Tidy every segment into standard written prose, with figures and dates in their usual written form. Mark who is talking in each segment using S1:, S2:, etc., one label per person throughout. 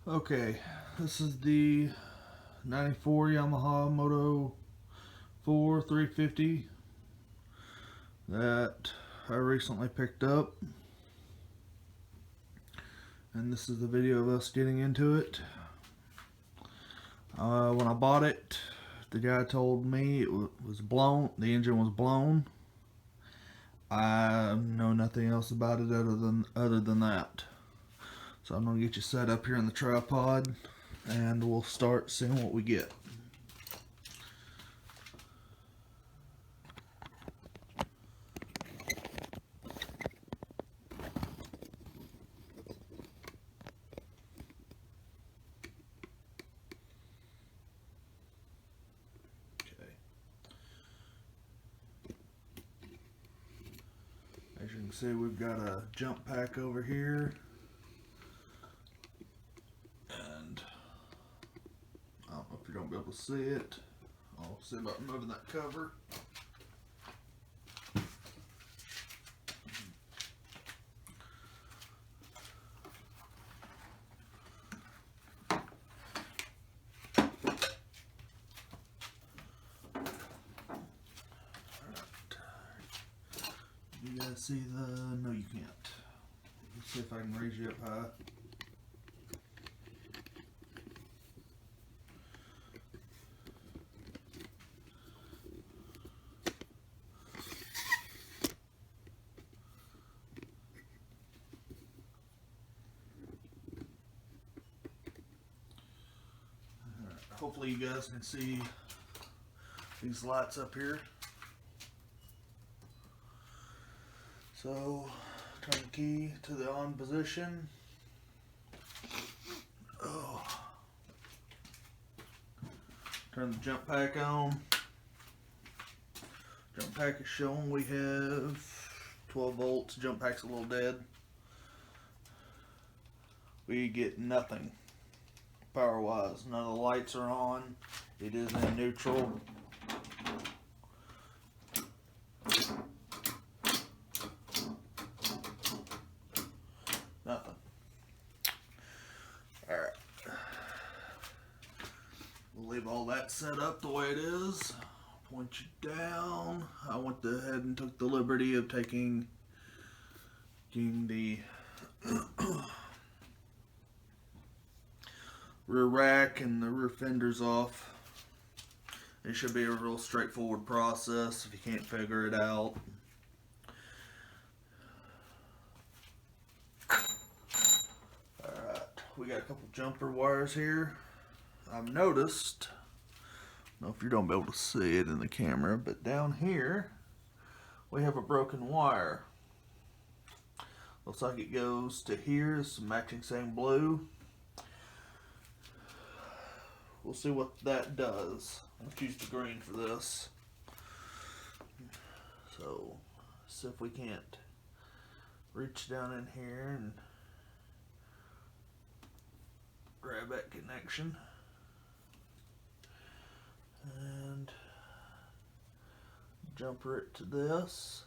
S1: Okay, this is the 94 Yamaha Moto 4 350 that I recently picked up. And this is the video of us getting into it. When I bought it, the guy told me it was blown, the engine was blown. I know nothing else about it other than that. So I'm going to get you set up here in the tripod and we'll start seeing what we get. Okay. As you can see, we've got a jump pack over here. And I don't know if you're going to be able to see it. I'll see about moving that cover. You guys see the... No, you can't. Let's see if I can raise you up high. Hopefully you guys can see these lights up here. So, turn the key to the on position. Oh. Turn the jump pack on. Jump pack is showing we have 12 volts. Jump pack's a little dead. We get nothing power wise. None of the lights are on. It is in neutral. Nothing. Alright. We'll leave all that set up the way it is. Point you down. I went ahead and took the liberty of taking the rear rack and the rear fenders off. It should be a real straightforward process if you can't figure it out. Alright, we got a couple jumper wires here. I've noticed, I don't know if you're going to be able to see it in the camera, but down here we have a broken wire. Looks like it goes to here. It's matching same blue. We'll see what that does. Let's use the green for this. So, see if we can't reach down in here and grab that connection. And jumper it to this.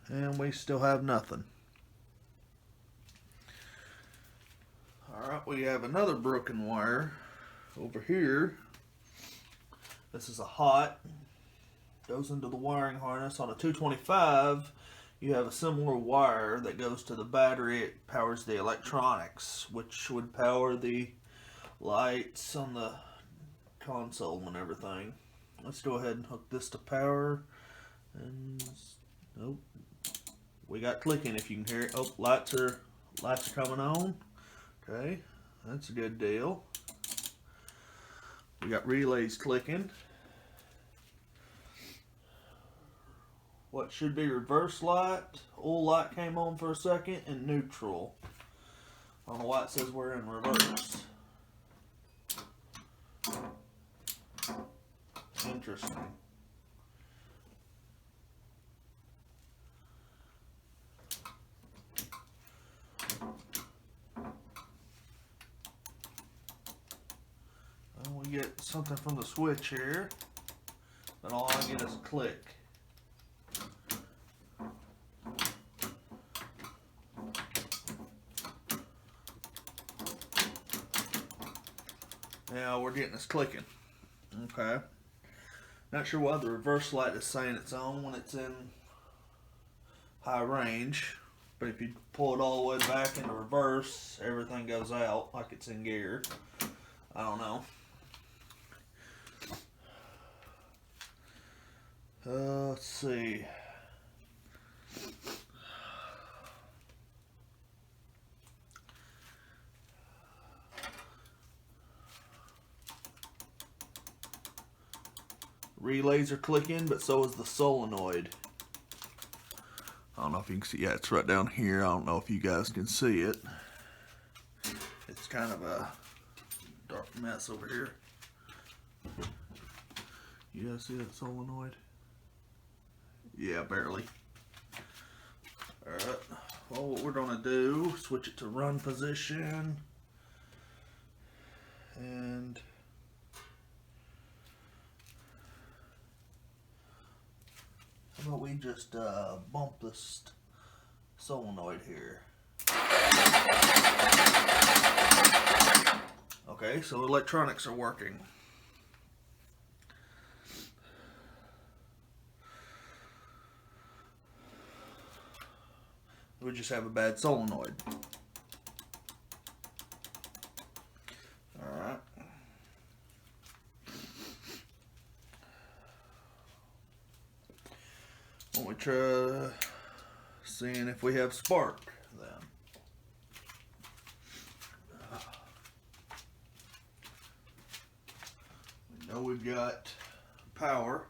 S1: And we still have nothing. Alright, we have another broken wire over here. This is a hot. Goes into the wiring harness. On a 225, you have a similar wire that goes to the battery. It powers the electronics, which would power the lights on the console and everything. Let's go ahead and hook this to power. And nope. We got clicking if you can hear it. Oh, lights are coming on. Okay, that's a good deal. We got relays clicking. What should be reverse light, oil light came on for a second, and neutral. I don't know why it says we're in reverse. Interesting. We get something from the switch here, and all I get is a click. Now we're getting this clicking. Okay. Not sure why the reverse light is saying it's on when it's in high range. But if you pull it all the way back into reverse, everything goes out like it's in gear. I don't know. Let's see. Relays are clicking, but so is the solenoid. I don't know if you can see. Yeah, it's right down here. I don't know if you guys can see it. It's kind of a dark mess over here. You guys see that solenoid? Yeah, barely. Alright. Well, what we're going to do, switch it to run position. And how about we just bump this solenoid here. Okay, so electronics are working. We just have a bad solenoid. Alright. Well, we try seeing if we have spark then. We know we've got power.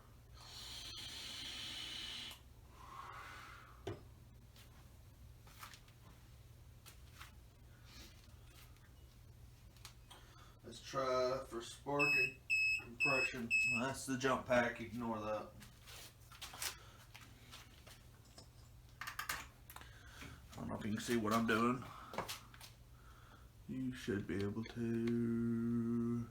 S1: Let's try for spark and compression. That's the jump pack, ignore that. I don't know if you can see what I'm doing. You should be able to.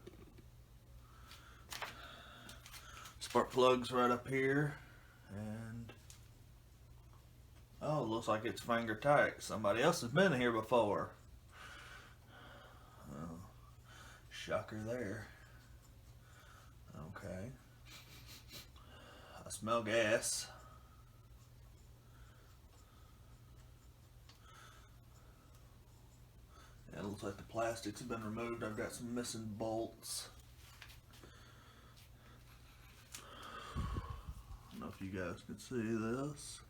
S1: Spark plug's right up here, and oh, looks like it's finger tight. Somebody else has been here before. Oh, shocker there. Okay. I smell gas. Yeah, it looks like the plastics have been removed. I've got some missing bolts. I don't know if you guys can see this,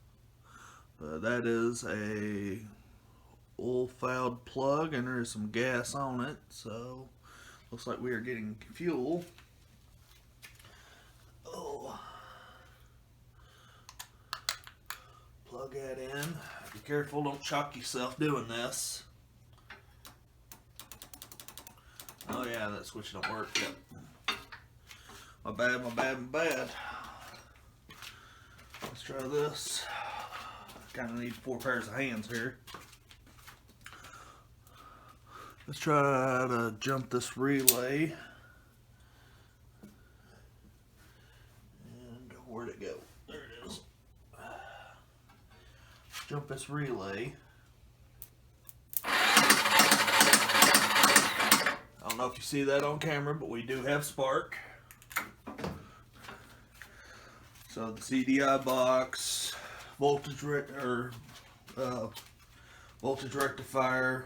S1: but that is a oil-filled plug, and there is some gas on it, so looks like we are getting fuel. Oh, plug that in. Be careful, don't shock yourself doing this. Oh yeah, that switch don't work. Yep. My bad, my bad, my bad. Let's try this. Kind of need 4 pairs of hands here. Let's try to jump this relay. And where'd it go? There it is. Jump this relay. I don't know if you see that on camera, but we do have spark. So the CDI box, voltage rectifier,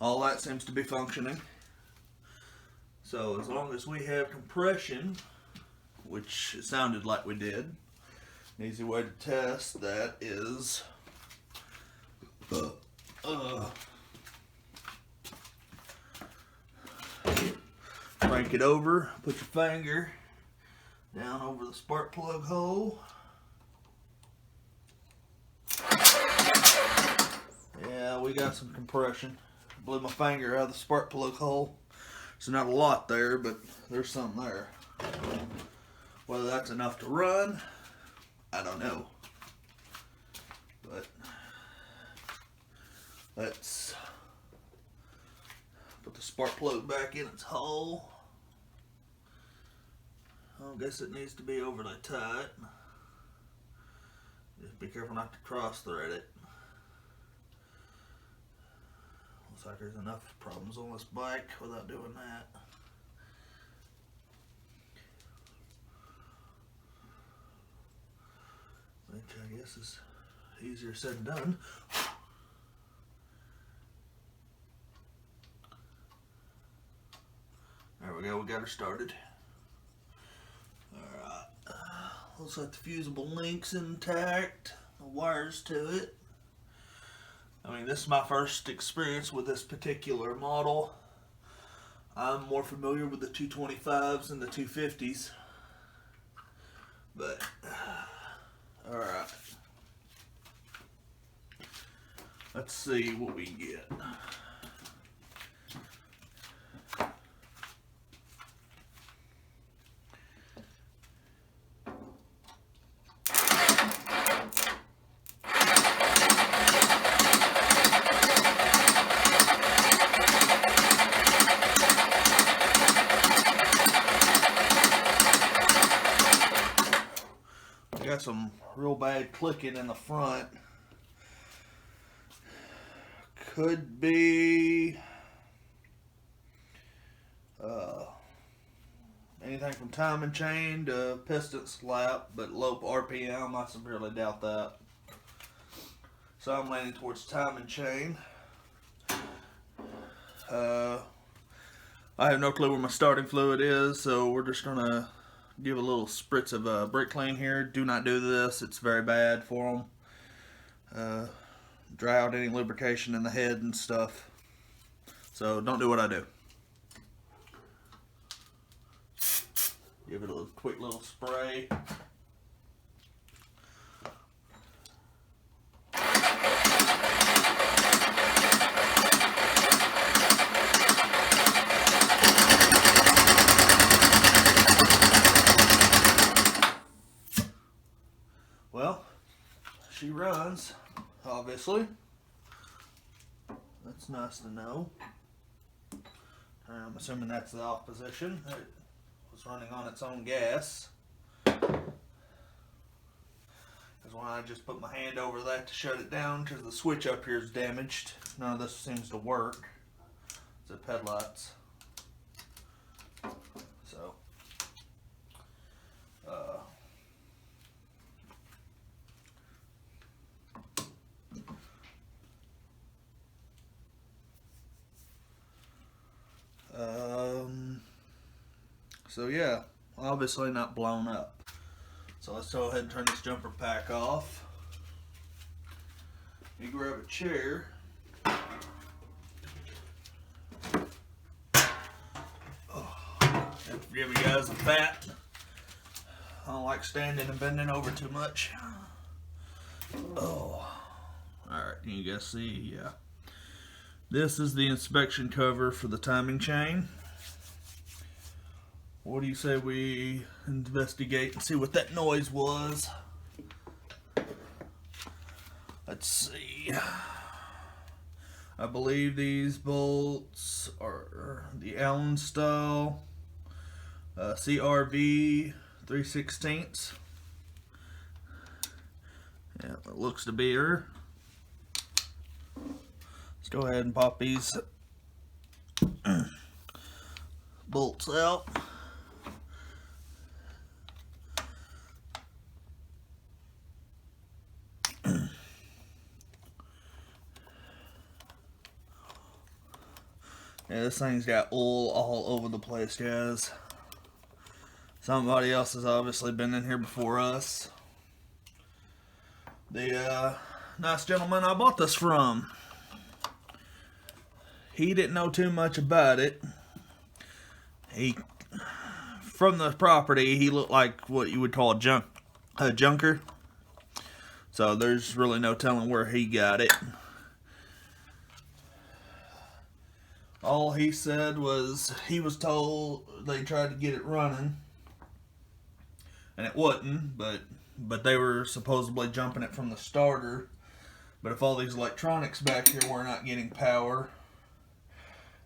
S1: all that seems to be functioning. So as long as we have compression, which it sounded like we did, an easy way to test that is crank it over, put your finger down over the spark plug hole. Yeah, we got some compression. Blew my finger out of the spark plug hole. There's not a lot there, but there's some there. Whether that's enough to run, I don't know. But let's put the spark plug back in its hole. I guess it needs to be overly tight. Just be careful not to cross thread it. Looks like there's enough problems on this bike without doing that. I guess it's easier said than done. There we go, we got her started. Alright, looks like the fusible link's intact, the wires to it. I mean, this is my first experience with this particular model. I'm more familiar with the 225s and the 250s. But, alright. Let's see what we can get. Got some real bad clicking in the front. Could be anything from timing chain to piston slap, but low RPM, I severely doubt that. So I'm leaning towards timing chain. I have no clue where my starting fluid is, so we're just gonna give a little spritz of brake clean here. Do not do this, it's very bad for them. Dry out any lubrication in the head and stuff. So don't do what I do. Give it a quick little spray. Well, she runs, obviously. That's nice to know. I'm assuming that's the off position. It was running on its own gas. Because when I just put my hand over that to shut it down, because the switch up here is damaged. None of this seems to work. It's the headlights. So, so yeah, obviously not blown up. So let's go ahead and turn this jumper pack off. You grab a chair. Forgive me guys, I'm fat. I don't like standing and bending over too much. Oh. Alright, you guys see, yeah. This is the inspection cover for the timing chain. What do you say we investigate and see what that noise was? Let's see. I believe these bolts are the Allen style CRV 3/16. Yeah, it looks to be her. Let's go ahead and pop these bolts out. Yeah, this thing's got oil all over the place, guys. Somebody else has obviously been in here before us. The nice gentleman I bought this from, he didn't know too much about it. From the property, he looked like what you would call a junker. So there's really no telling where he got it. All he said was he was told they tried to get it running, and it wasn't, but they were supposedly jumping it from the starter. But if all these electronics back here were not getting power,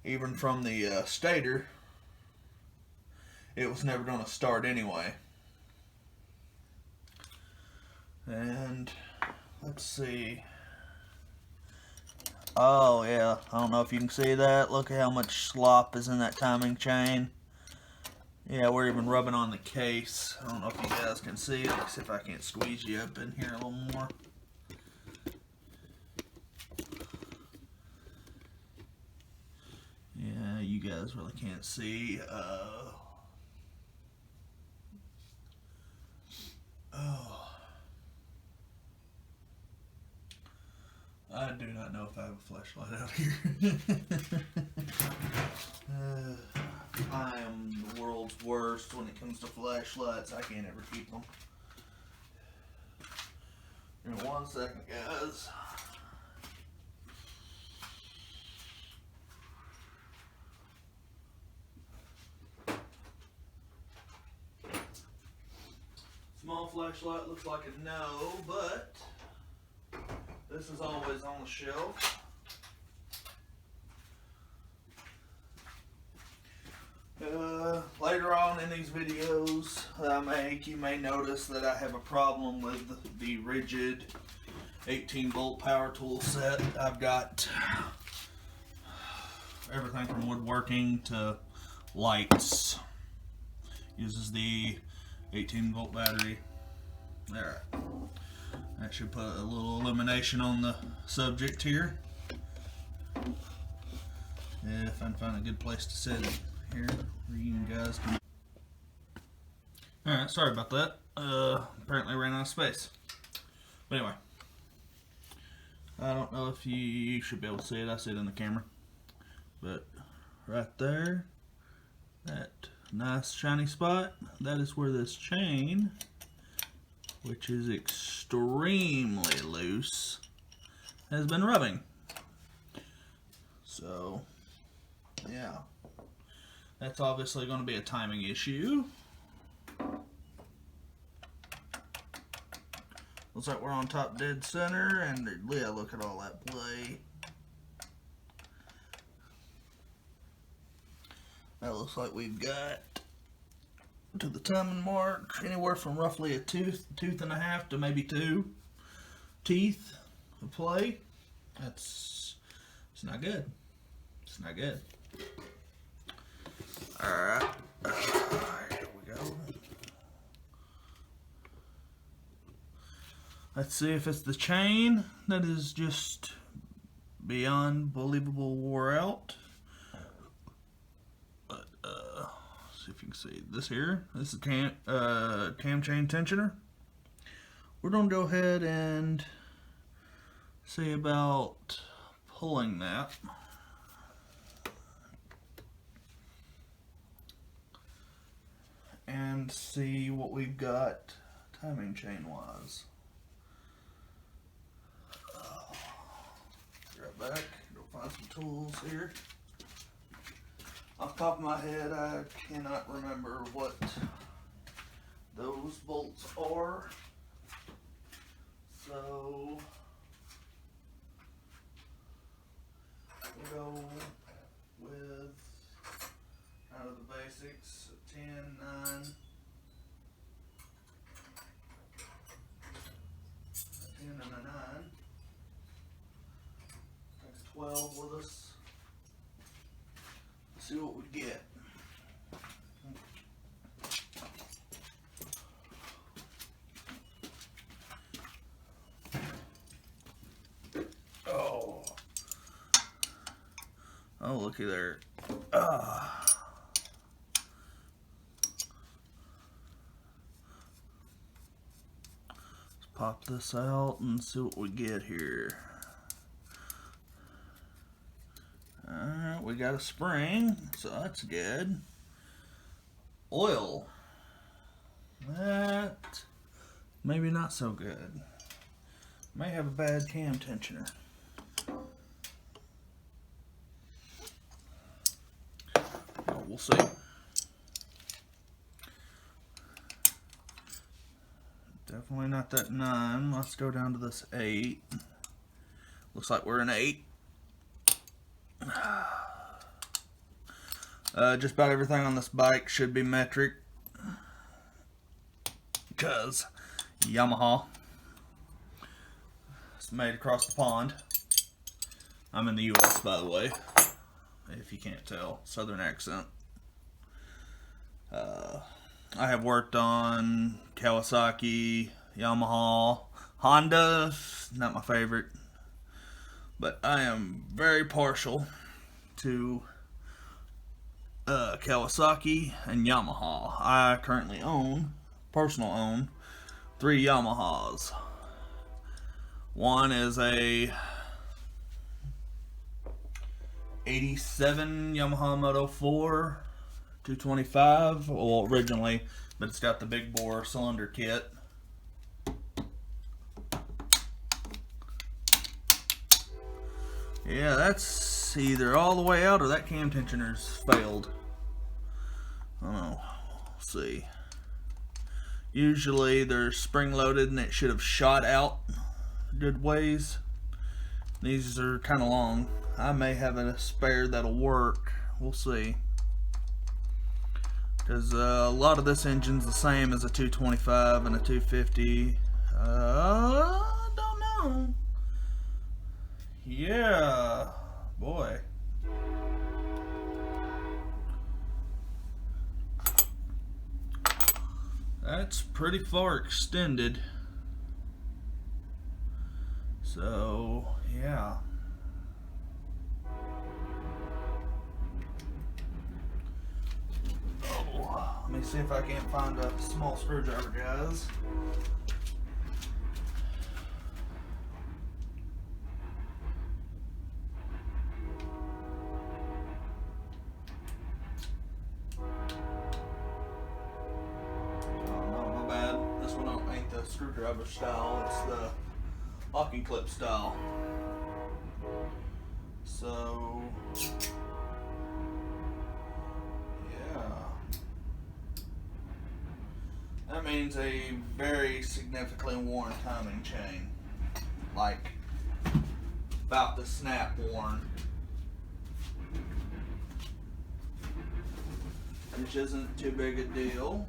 S1: even from the stator, it was never going to start anyway. And let's see. Oh yeah, I don't know if you can see that. Look at how much slop is in that timing chain. Yeah, we're even rubbing on the case. I don't know if you guys can see it. Let's see if I can't squeeze you up in here a little more. Yeah, you guys really can't see. I do not know if I have a flashlight out here. I am the world's worst when it comes to flashlights. I can't ever keep them. In 1 second, guys. Small flashlight looks like a no, but this is always on the shelf. Later on in these videos that I make, you may notice that I have a problem with the rigid 18-volt power tool set. I've got everything from woodworking to lights. Uses the 18-volt battery. There. That should put a little illumination on the subject here. Yeah, if I can find a good place to set it here where you guys can. Alright, sorry about that. Apparently I ran out of space. But anyway, I don't know if you should be able to see it. I see it in the camera. But right there, that nice shiny spot, that is where this chain, which is extremely loose, has been rubbing. So, yeah. That's obviously going to be a timing issue. Looks like we're on top dead center, and yeah, look at all that play. That looks like we've got to the timing mark anywhere from roughly a tooth and a half to maybe 2 teeth of play. It's not good. It's not good. Alright, here we go. Let's see if it's the chain that is just beyond believable wore out. But, see if you can see this here. This is cam chain tensioner. We're going to go ahead and see about pulling that. And see what we've got timing chain wise. Right back, go find some tools here. Off the top of my head, I cannot remember what those bolts are. So we'll go with out of the basics, 10, 9, 10 and a 9. Takes 12 with us. Let's see what we get. Oh, looky there. Let's pop this out and see what we get here. Alright, we got a spring, so that's good. Oil. That maybe not so good. May have a bad cam tensioner. We'll see. Definitely not that 9. Let's go down to this 8. Looks like we're an 8. Just about everything on this bike should be metric, because Yamaha. It's made across the pond. I'm in the US, by the way, if you can't tell. Southern accent. I have worked on Kawasaki, Yamaha, Honda, not my favorite, but I am very partial to Kawasaki and Yamaha. I currently personal own 3 Yamahas. One is a 87 Yamaha Moto 4 225, well originally, but it's got the big bore cylinder kit. Yeah, that's either all the way out or that cam tensioner's failed. I don't know. We'll see. Usually they're spring loaded and it should have shot out good ways. These are kind of long. I may have a spare that'll work. We'll see. Because a lot of this engine's the same as a 225 and a 250. Don't know. Yeah, boy. That's pretty far extended. So, yeah. Oh, let me see if I can't find a small screwdriver, guys. Screwdriver style, it's the locking clip style. So yeah, that means a very significantly worn timing chain, like about the snap worn, which isn't too big a deal.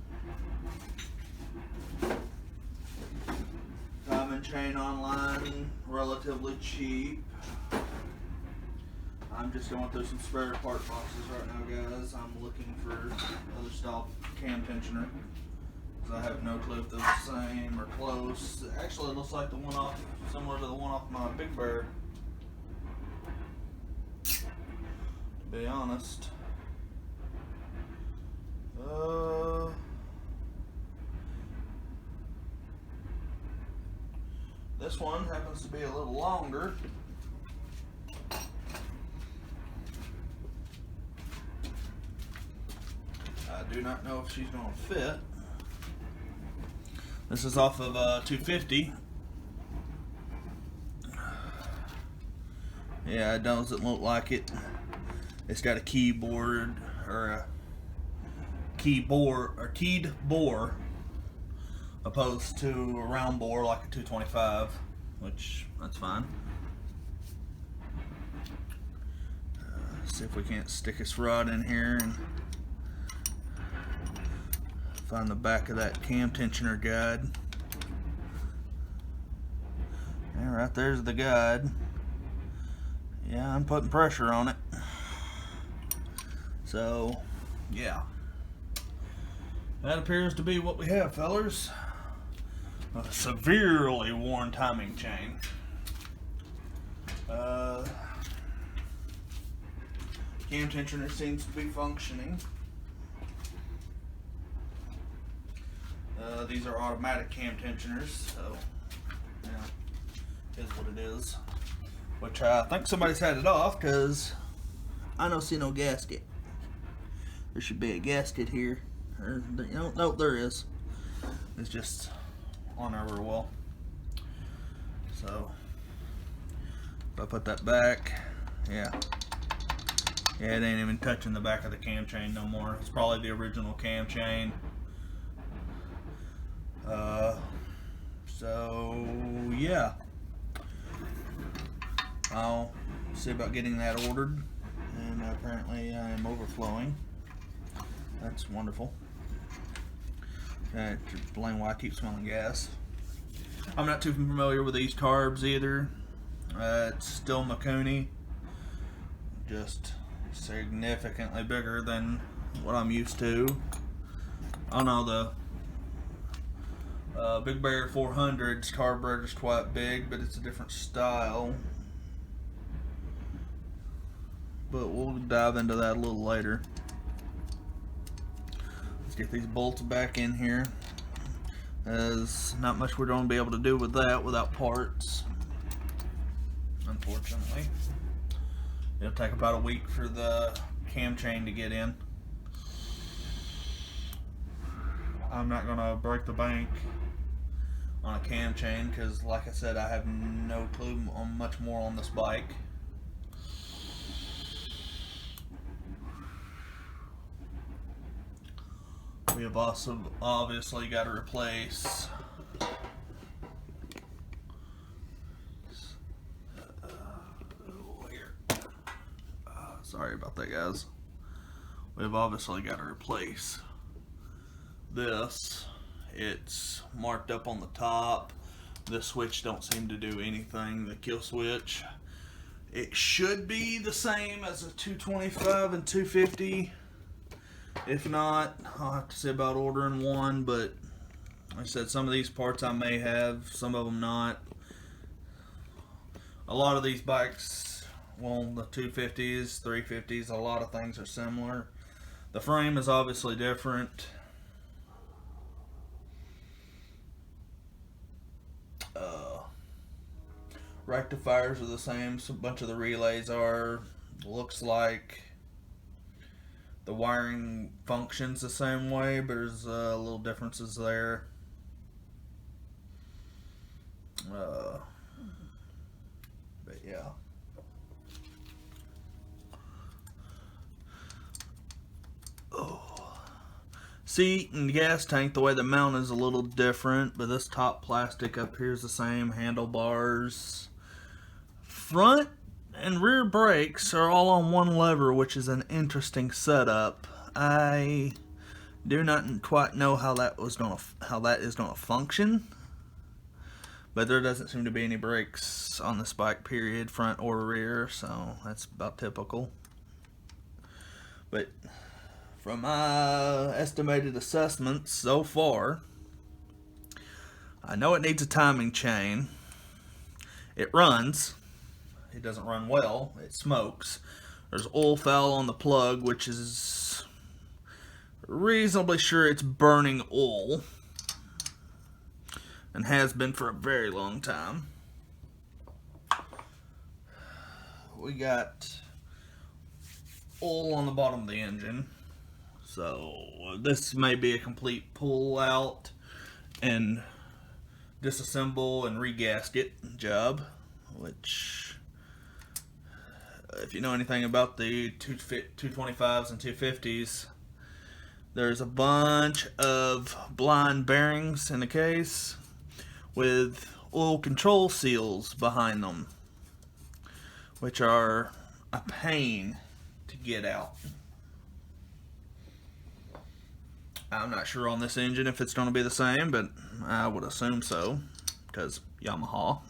S1: Timing chain online, relatively cheap. I'm just going through some spare part boxes right now, guys. I'm looking for other style cam tensioner because I have no clue if they're the same or close. Actually, it looks like the one off, similar to the one off my Big Bear, to be honest. This one happens to be a little longer. I do not know if she's going to fit. This is off of 250. Yeah, it doesn't look like it. It's got a keyboard or a keyed bore, opposed to a round bore like a 225, which that's fine. See if we can't stick this rod in here and find the back of that cam tensioner guide. Yeah, right there's the guide. Yeah, I'm putting pressure on it. So, yeah. That appears to be what we have, fellers. A severely worn timing chain. Cam tensioner seems to be functioning. These are automatic cam tensioners, so yeah, is what it is. Which I think somebody's had it off because I don't see no gasket. There should be a gasket here. Nope, there is. It's just on there real well. So if I put that back, yeah, it ain't even touching the back of the cam chain no more. It's probably the original cam chain. So yeah, I'll see about getting that ordered, and apparently I am overflowing. That's wonderful. To explain why I keep smelling gas. I'm not too familiar with these carbs either. It's still Mikuni, just significantly bigger than what I'm used to. I know the Big Bear 400's carburetor's quite big, but it's a different style. But we'll dive into that a little later. Let's get these bolts back in here. There's not much we're going to be able to do with that without parts, unfortunately. It'll take about a week for the cam chain to get in. I'm not going to break the bank on a cam chain because, like I said, I have no clue on much more on this bike. We have also obviously got to replace sorry about that, guys. We've obviously got to replace this. It's marked up on the top. The switch don't seem to do anything. The kill switch. It should be the same as a 225 and 250. If not, I'll have to see about ordering one, but like I said, some of these parts I may have, some of them not. A lot of these bikes, well, the 250s, 350s, a lot of things are similar. The frame is obviously different. Rectifiers are the same, so a bunch of the relays are. Looks like the wiring functions the same way, but there's little differences there. But yeah. Oh. Seat and gas tank, the way the mount is a little different, but this top plastic up here is the same. Handlebars. Front and rear brakes are all on one lever, which is an interesting setup. I do not quite know how that is going to function, but there doesn't seem to be any brakes on this bike, period, front or rear, so that's about typical. But from my estimated assessments so far, I know it needs a timing chain. It runs. It doesn't run well. It smokes. There's oil foul on the plug, which is reasonably sure it's burning oil, and has been for a very long time. We got oil on the bottom of the engine, so this may be a complete pull out and disassemble and regasket job, which, if you know anything about the 225s and 250s, there's a bunch of blind bearings in the case with oil control seals behind them, which are a pain to get out. I'm not sure on this engine if it's going to be the same, but I would assume so, because Yamaha.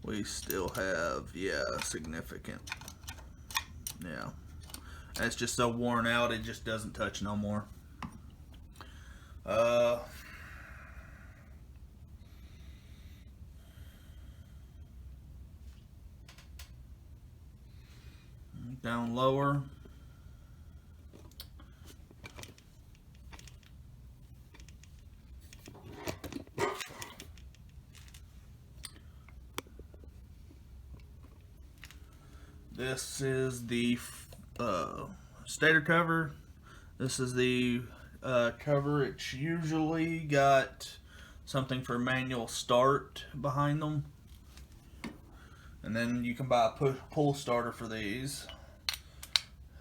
S1: We still have, significant. Yeah. It's just so worn out, it just doesn't touch no more. Down lower. This is the stator cover. This is the cover. It's usually got something for manual start behind them, and then you can buy a pull starter for these.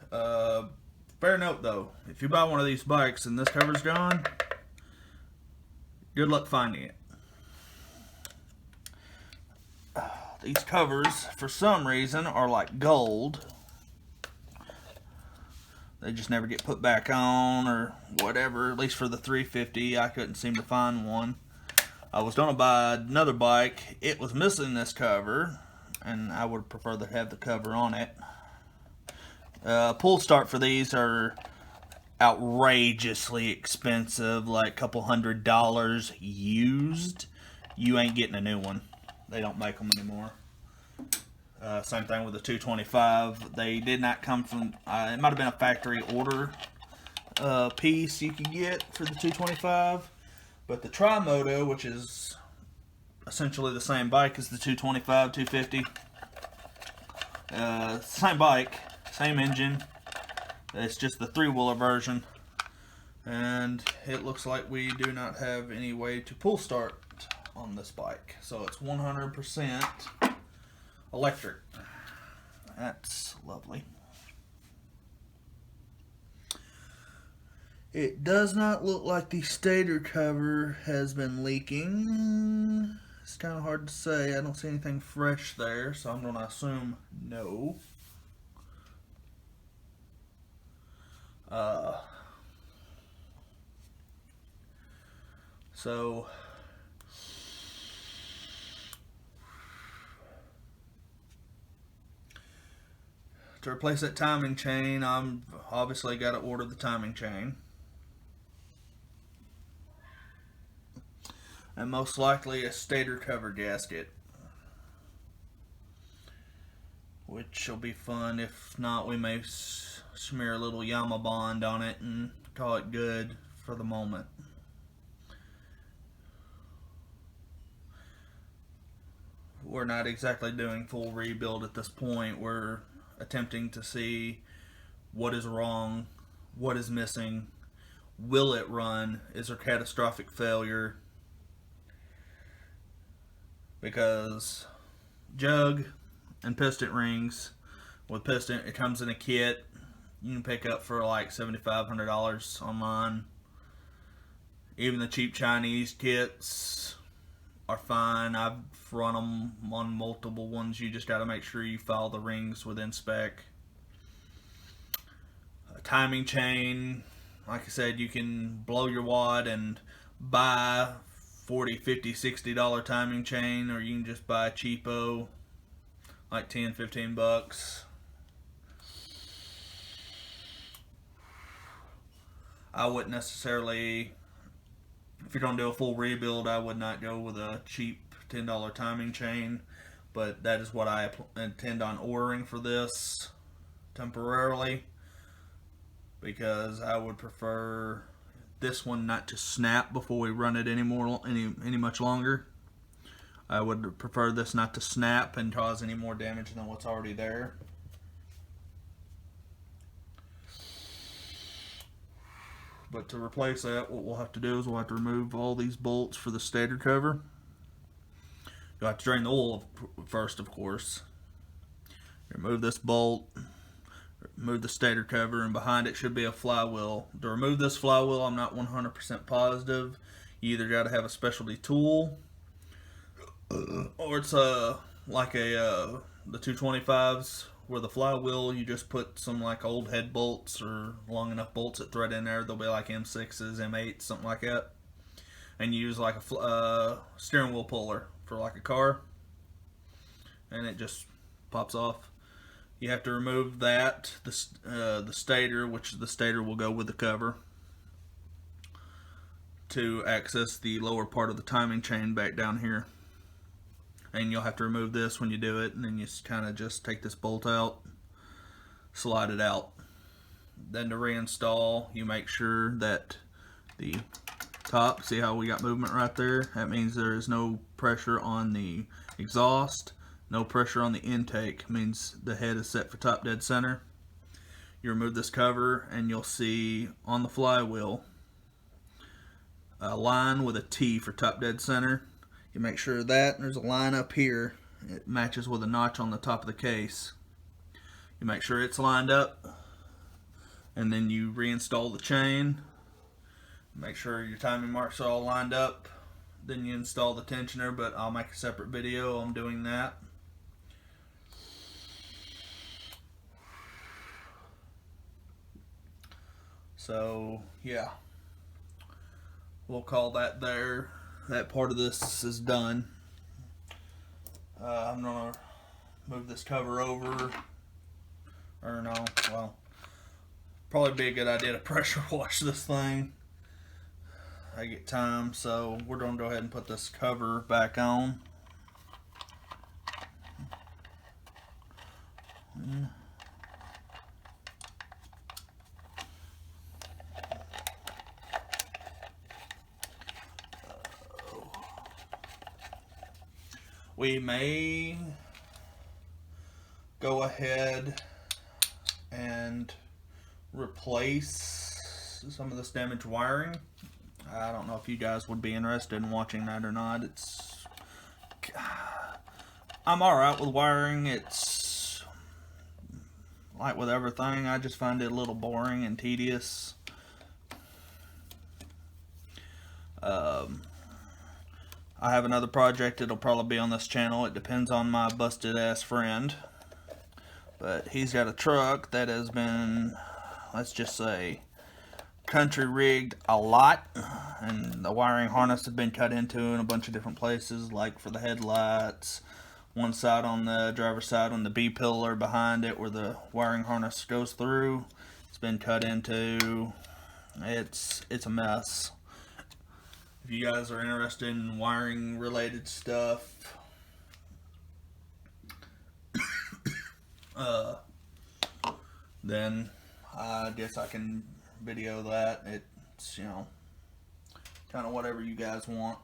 S1: Fair note though, if you buy one of these bikes and this cover's gone, good luck finding it. These covers, for some reason, are like gold. They just never get put back on or whatever. At least for the 350, I couldn't seem to find one. I was going to buy another bike. It was missing this cover, and I would prefer to have the cover on it. Pull start for these are outrageously expensive, like a couple $100 used. You ain't getting a new one. They don't make them anymore. Same thing with the 225. They did not come from, it might have been a factory order piece you could get for the 225. But the Tri-Moto, which is essentially the same bike as the 225, 250, same bike, same engine. It's just the 3-wheeler version. And it looks like we do not have any way to pull start on this bike. So it's 100% electric. That's lovely. It does not look like the stator cover has been leaking. It's kind of hard to say. I don't see anything fresh there, so I'm going to assume no. So to replace that timing chain, I'm obviously got to order the timing chain. And most likely a stator cover gasket, which will be fun. If not, we may smear a little Yama Bond on it and call it good for the moment. We're not exactly doing full rebuild at this point. We're attempting to see what is wrong, what is missing, will it run, is there catastrophic failure? Because jug and piston rings, with piston, it comes in a kit. You can pick up for like $7,500 online. Even the cheap Chinese kits are fine. I've run them on multiple ones. You just got to make sure you file the rings within spec. A timing chain, like I said, you can blow your wad and buy $40, $50, $60 timing chain, or you can just buy a cheapo, like 10, 15 bucks. I wouldn't necessarily, if you're going to do a full rebuild, I would not go with a cheap $10 timing chain, but that is what I intend on ordering for this temporarily, because I would prefer this one not to snap before we run it any much longer. I would prefer this not to snap and cause any more damage than what's already there. But to replace that, what we'll have to do is we'll have to remove all these bolts for the stator cover. You'll have to drain the oil first, of course. Remove this bolt, remove the stator cover, and behind it should be a flywheel. To remove this flywheel, I'm not 100% positive. You either got to have a specialty tool, or it's like the 225s, where the flywheel, you just put some like old head bolts or long enough bolts that thread in there. They'll be like M6s, M8s, something like that. And you use like a steering wheel puller for like a car, and it just pops off. You have to remove that, the stator, which the stator will go with the cover, to access the lower part of the timing chain back down here. And you'll have to remove this when you do it, and then you kind of just take this bolt out, slide it out. Then to reinstall, you make sure that the top, see how we got movement right there? That means there is no pressure on the exhaust, no pressure on the intake. Means the head is set for top dead center. You remove this cover and you'll see on the flywheel a line with a T for top dead center. You make sure of that, and there's a line up here. It matches with a notch on the top of the case. You make sure it's lined up, and then you reinstall the chain. Make sure your timing marks are all lined up. Then you install the tensioner, but I'll make a separate video on doing that. So yeah, we'll call that there. that part of this is done. I'm gonna move this cover over, or no, well, probably be a good idea to pressure wash this thing. I get time, so we're gonna go ahead and put this cover back on. We may go ahead and replace some of this damaged wiring. I don't know if you guys would be interested in watching that or not. I'm alright with wiring. It's like with everything, I just find it a little boring and tedious. I have another project that'll probably be on this channel. It depends on my busted ass friend. But he's got a truck that has been, let's just say, country rigged a lot. And the wiring harness has been cut into in a bunch of different places, like for the headlights. One side on the driver's side on the B pillar behind it where the wiring harness goes through. It's been cut into. It's a mess. If you guys are interested in wiring related stuff, then I guess I can video that. It's, you know, kind of whatever you guys want.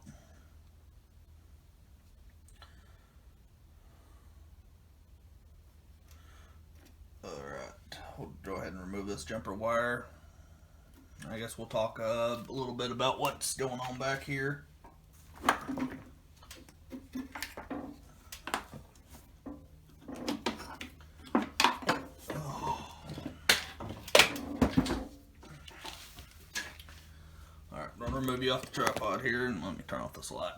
S1: Alright, we'll go ahead and remove this jumper wire. I guess we'll talk a little bit about what's going on back here. Alright, I'm going to remove you off the tripod here and let me turn off this light.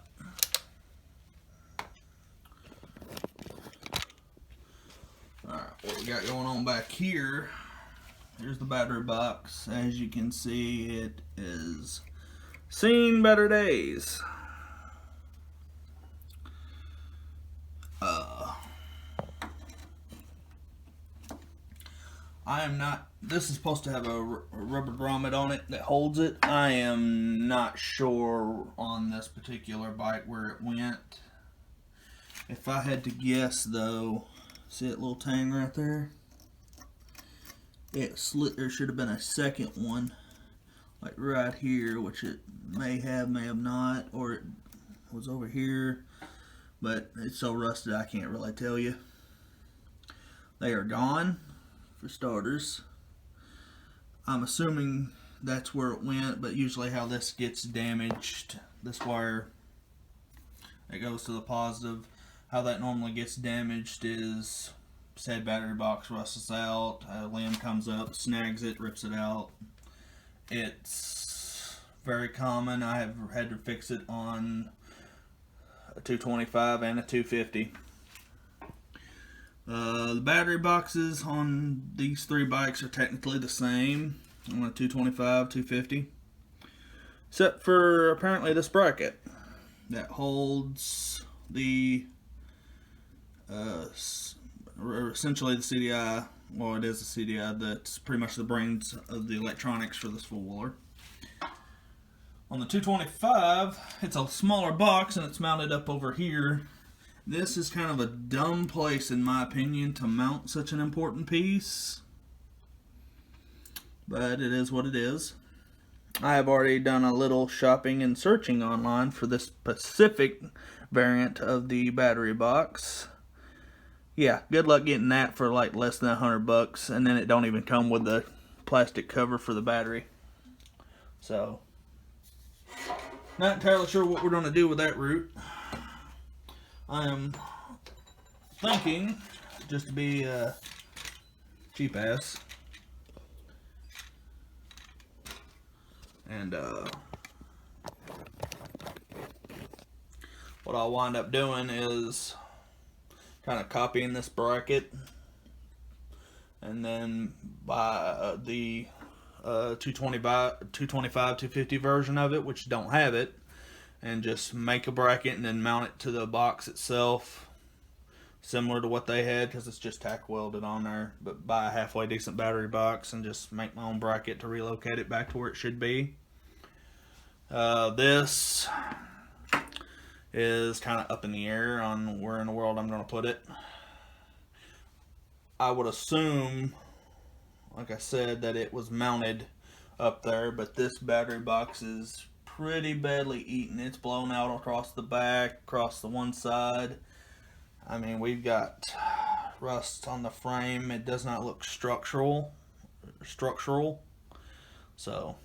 S1: Alright, what we got going on back here, here's the battery box. As you can see, it is seen better days. I am not, this is supposed to have a rubber grommet on it that holds it. I am not sure on this particular bike where it went. If I had to guess though, see that little tang right there? It slit, there should have been a second one, like right here, which it may have not, or it was over here, but it's so rusted I can't really tell you. They are gone, for starters. I'm assuming that's where it went, but usually how this gets damaged, this wire that goes to the positive, how that normally gets damaged is said battery box rusts out, a limb comes up, snags it, rips it out. It's very common. I have had to fix it on a 225 and a 250. The battery boxes on these three bikes are technically the same on a 225, 250, except for apparently this bracket that holds the essentially the CDI. Well, it is a CDI that's pretty much the brains of the electronics for this four-wheeler. On the 225, it's a smaller box and it's mounted up over here. This is kind of a dumb place, in my opinion, to mount such an important piece. But it is what it is. I have already done a little shopping and searching online for this specific variant of the battery box. Yeah, good luck getting that for like less than $100, and then it don't even come with the plastic cover for the battery. So, not entirely sure what we're going to do with that route. I am thinking, just to be a cheap ass, and what I'll wind up doing is kind of copying this bracket and then buy the 225, 250 version of it, which don't have it, and just make a bracket and then mount it to the box itself, similar to what they had, because it's just tack welded on there. But buy a halfway decent battery box and just make my own bracket to relocate it back to where it should be. This is kind of up in the air on where in the world I'm going to put it. I would assume, like I said, that it was mounted up there, but this battery box is pretty badly eaten. It's blown out across the back, across the one side. I mean, we've got rust on the frame. It does not look structural. So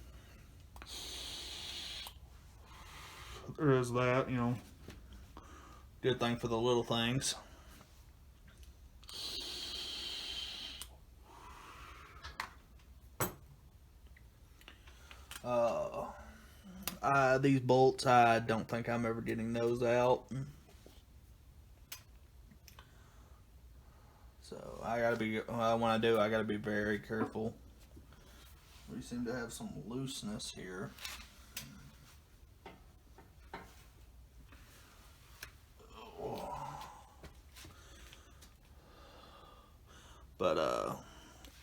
S1: there is that, you know. Good thing for the little things. These bolts, I don't think I'm ever getting those out. So I gotta be, when I do, I gotta be very careful. We seem to have some looseness here. But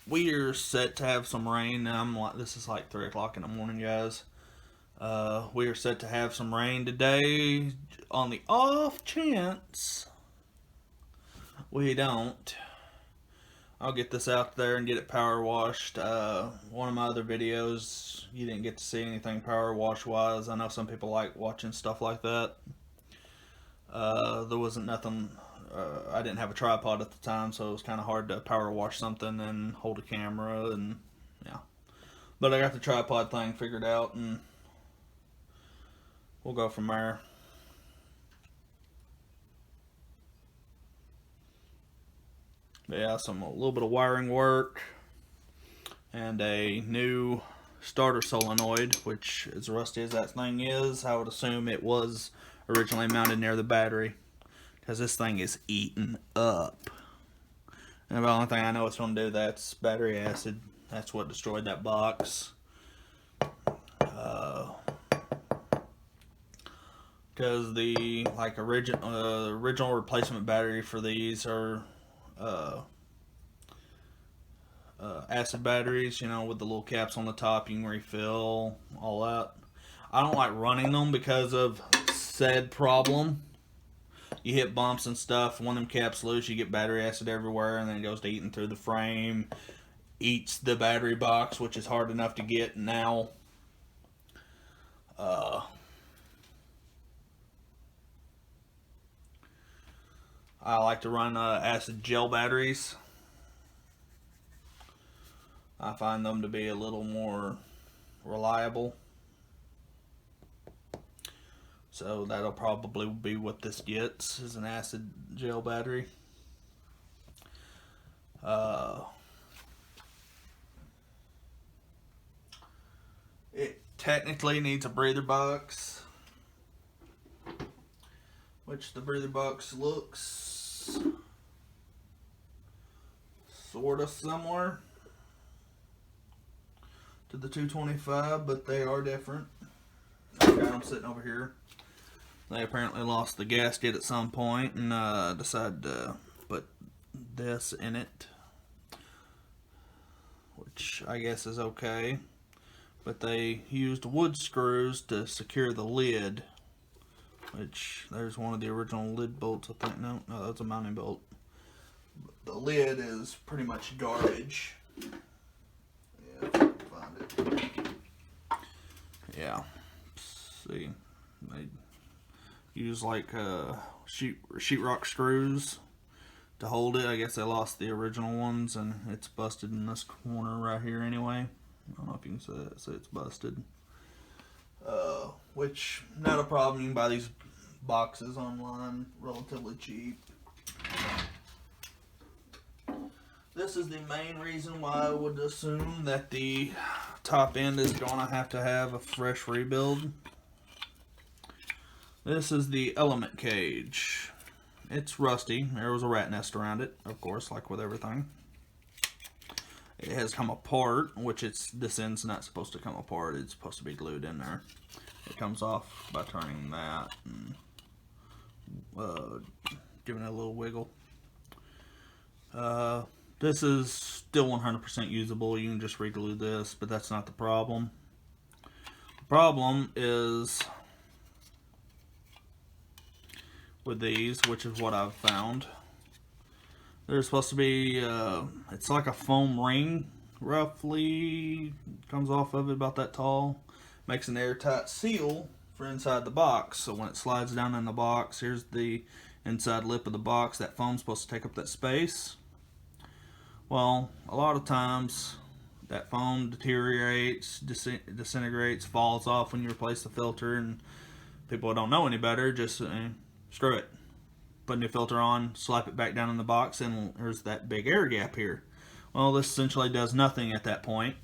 S1: we are set to have some rain. I'm like, this is like 3 o'clock in the morning, guys. We are set to have some rain today. On the off chance we don't, I'll get this out there and get it power washed. One of my other videos, you didn't get to see anything power wash wise. I know some people like watching stuff like that. There wasn't nothing. I didn't have a tripod at the time, so it was kind of hard to power wash something and hold a camera, and yeah. But I got the tripod thing figured out, and we'll go from there. But yeah, a little bit of wiring work and a new starter solenoid, which, as rusty as that thing is, I would assume it was originally mounted near the battery, because this thing is eaten up. And the only thing I know it's going to do, that's battery acid. That's what destroyed that box. Because the original replacement battery for these are acid batteries, you know, with the little caps on the top. You can refill all that. I don't like running them because of said problem. You hit bumps and stuff, one of them caps loose, you get battery acid everywhere, and then it goes to eating through the frame, eats the battery box, which is hard enough to get now. I like to run acid gel batteries. I find them to be a little more reliable. So that'll probably be what this gets, is an acid gel battery. It technically needs a breather box, which the breather box looks sort of similar to the 225, but they are different. I got them sitting over here. They apparently lost the gasket at some point and decided to put this in it, which I guess is okay. But they used wood screws to secure the lid, which there's one of the original lid bolts, I think. No, that's a mounting bolt. But the lid is pretty much garbage. Yeah, if I can find it. Yeah. See, they use like sheetrock screws to hold it. I guess they lost the original ones, and it's busted in this corner right here anyway. I don't know if you can see that. So it's busted. Which, not a problem. You can buy these boxes online relatively cheap. This is the main reason why I would assume that the top end is going to have a fresh rebuild. This is the element cage. It's rusty. There was a rat nest around it, of course, like with everything. it has come apart, which this end's not supposed to come apart. It's supposed to be glued in there. It comes off by turning that and giving it a little wiggle. This is still 100% usable. You can just re-glue this, but that's not the problem. The problem is with these, which is what I've found. There's supposed to be, it's like a foam ring, roughly. Comes off of it about that tall. Makes an airtight seal for inside the box. So when it slides down in the box, here's the inside lip of the box. That foam's supposed to take up that space. Well, a lot of times that foam deteriorates, disintegrates, falls off when you replace the filter, and people don't know any better just screw it. Put a new filter on, slap it back down in the box, and there's that big air gap here. Well, this essentially does nothing at that point.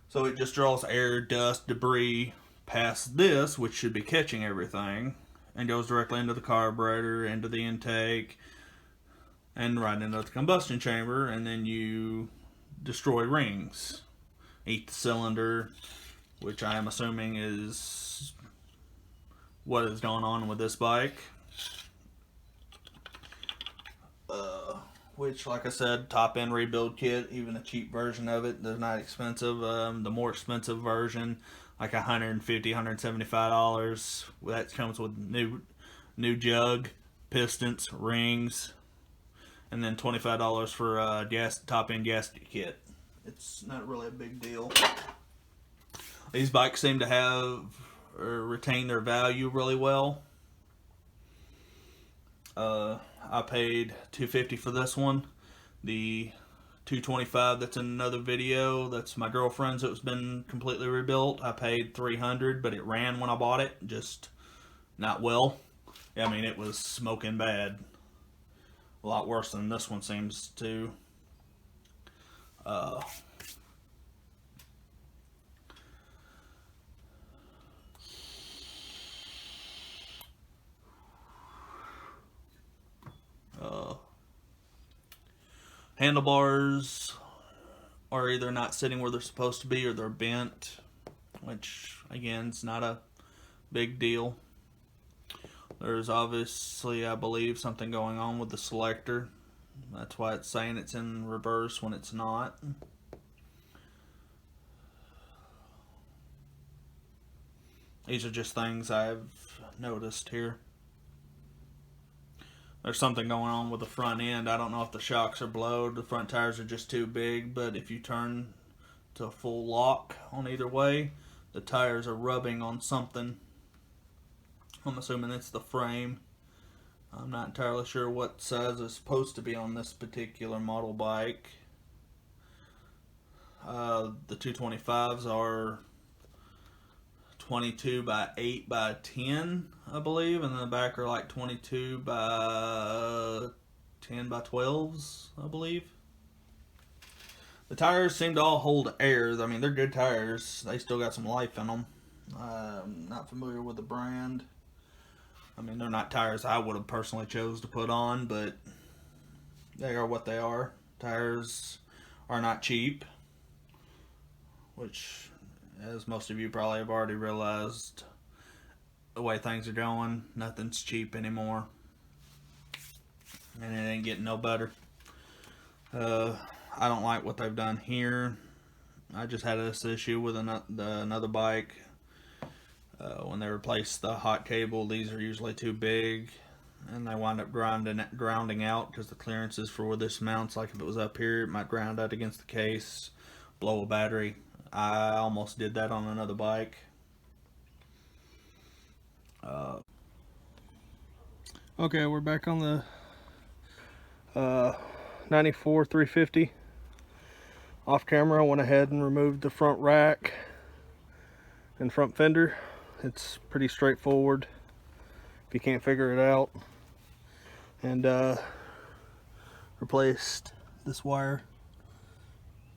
S1: So it just draws air, dust, debris past this, which should be catching everything, and goes directly into the carburetor, into the intake, and right into the combustion chamber, and then you destroy rings. Eat the cylinder, which I am assuming is what is going on with this bike. Which, like I said, top end rebuild kit, even a cheap version of it, they're not expensive. The more expensive version, like $150, $175, that comes with new jug, pistons, rings, and then $25 for a top end gasket kit. It's not really a big deal. These bikes seem to have or retain their value really well. I paid $250 for this one. The 225 that's in another video, that's my girlfriend's. It's been completely rebuilt. I paid $300, but it ran when I bought it, just not well. I mean, it was smoking bad. A lot worse than this one seems to. Handlebars are either not sitting where they're supposed to be or they're bent, which again is not a big deal. There's obviously, I believe, something going on with the selector. That's why it's saying it's in reverse when it's not. These are just things I've noticed here. There's something going on with the front end. I don't know if the shocks are blowed, the front tires are just too big, but if you turn to a full lock on either way, the tires are rubbing on something. I'm assuming it's the frame. I'm not entirely sure what size is supposed to be on this particular model bike. The 225s are 22 by 8 by 10, I believe, and then the back are like 22 by 10 by 12s, I believe. The tires seem to all hold air. I mean, they're good tires. They still got some life in them. I'm not familiar with the brand. I mean, they're not tires I would have personally chose to put on, but they are what they are. Tires are not cheap, which, as most of you probably have already realized, the way things are going, nothing's cheap anymore. And it ain't getting no better. I don't like what they've done here. I just had this issue with another bike. When they replace the hot cable, these are usually too big, and they wind up grounding out because the clearances for where this mounts, like if it was up here, it might ground out against the case, blow a battery. I almost did that on another bike. Okay, we're back on the 94 350. Off camera, I went ahead and removed the front rack and front fender. It's pretty straightforward if you can't figure it out. And replaced this wire.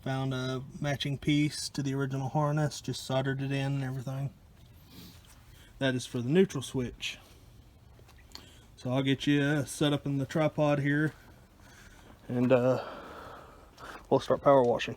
S1: Found a matching piece to the original harness, just soldered it in and everything. That is for the neutral switch. So I'll get you set up in the tripod here, and
S2: we'll start power washing.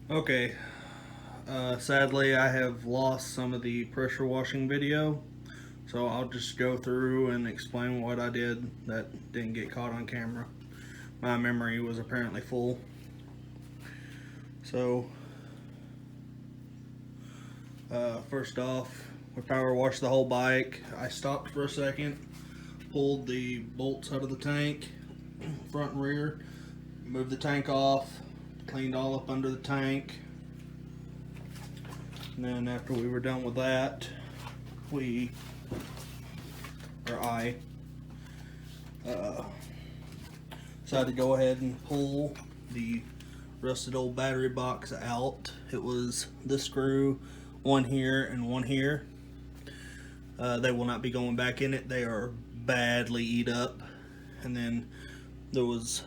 S1: Okay, sadly I have lost some of the pressure washing video, so I'll just go through and explain what I did that didn't get caught on camera. My memory was apparently full. So, first off, we power washed the whole bike. I stopped for a second, pulled the bolts out of the tank, front and rear, moved the tank off, cleaned all up under the tank. And then after we were done with that, I decided to go ahead and pull the rusted old battery box out. It was this screw, one here and one here. They will not be going back in it. They are badly eat up. And then there was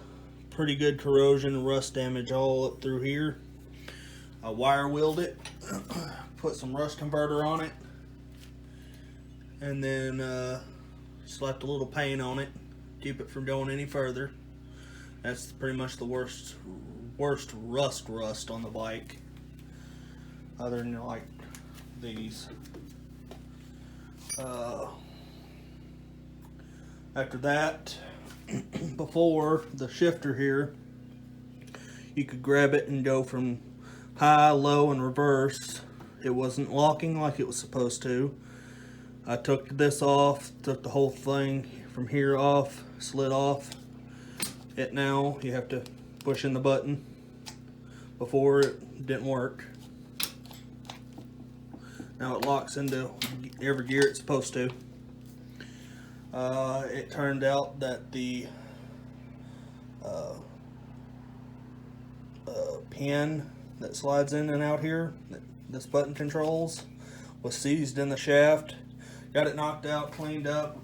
S1: pretty good corrosion and rust damage all up through here. I wire wheeled it, put some rust converter on it, and then slapped a little paint on it, keep it from going any further. That's pretty much the worst rust on the bike, other than like these. After that, before the shifter here, you could grab it and go from high, low, and reverse. It wasn't locking like it was supposed to. I took this off, took the whole thing from here off, slid off it. Now you have to push in the button. Before, it didn't work. Now it locks into every gear it's supposed to. It turned out that the pin that slides in and out here, that this button controls, was seized in the shaft. Got it knocked out, cleaned up,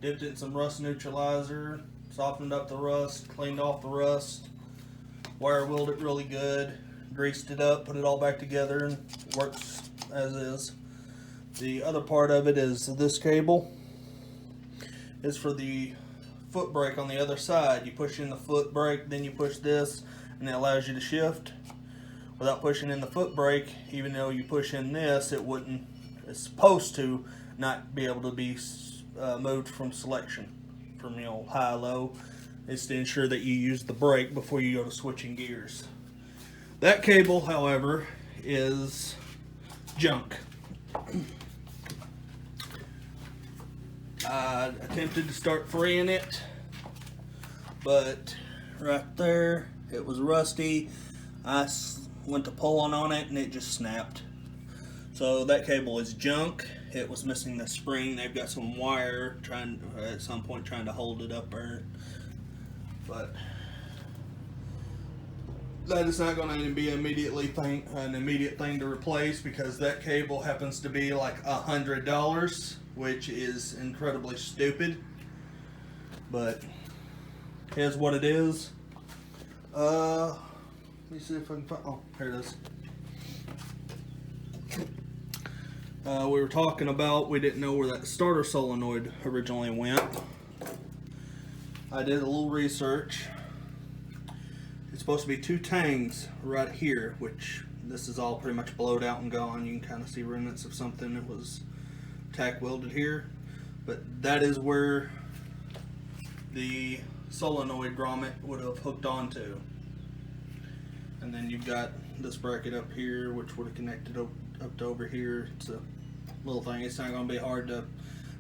S1: dipped it in some rust neutralizer, softened up the rust, cleaned off the rust, wire wheeled it really good, greased it up, put it all back together, and works as is. The other part of it is this cable is for the foot brake on the other side. You push in the foot brake, then you push this, and it allows you to shift. Without pushing in the foot brake, even though you push in this, it's supposed to not be able to be moved from selection, from high, low. It's to ensure that you use the brake before you go to switching gears. That cable, however, is junk. I attempted to start freeing it, but right there, it was rusty. I went to pulling on it and it just snapped. So that cable is junk. It was missing the spring. They've got some wire at some point trying to hold it up there, but that is not going to be an immediate thing to replace, because that cable happens to be like $100, which is incredibly stupid. But here's what it is. Let me see if I can find. Oh, here it is. We were talking about, we didn't know where that starter solenoid originally went. I did a little research. It's supposed to be two tangs right here, which this is all pretty much blowed out and gone. You can kind of see remnants of something that was tack welded here. But that is where the solenoid grommet would have hooked onto. And then you've got this bracket up here, which would have connected up to over here. It's a little thing. It's not going to be hard to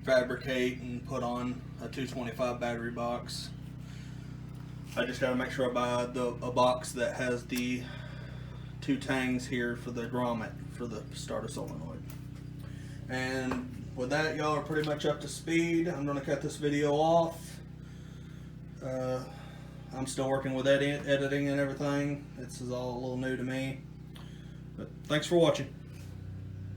S1: fabricate and put on a 225 battery box. I just got to make sure I buy a box that has the two tangs here for the grommet for the starter solenoid. And with that, y'all are pretty much up to speed. I'm going to cut this video off. I'm still working with editing and everything. This is all a little new to me. But thanks for watching.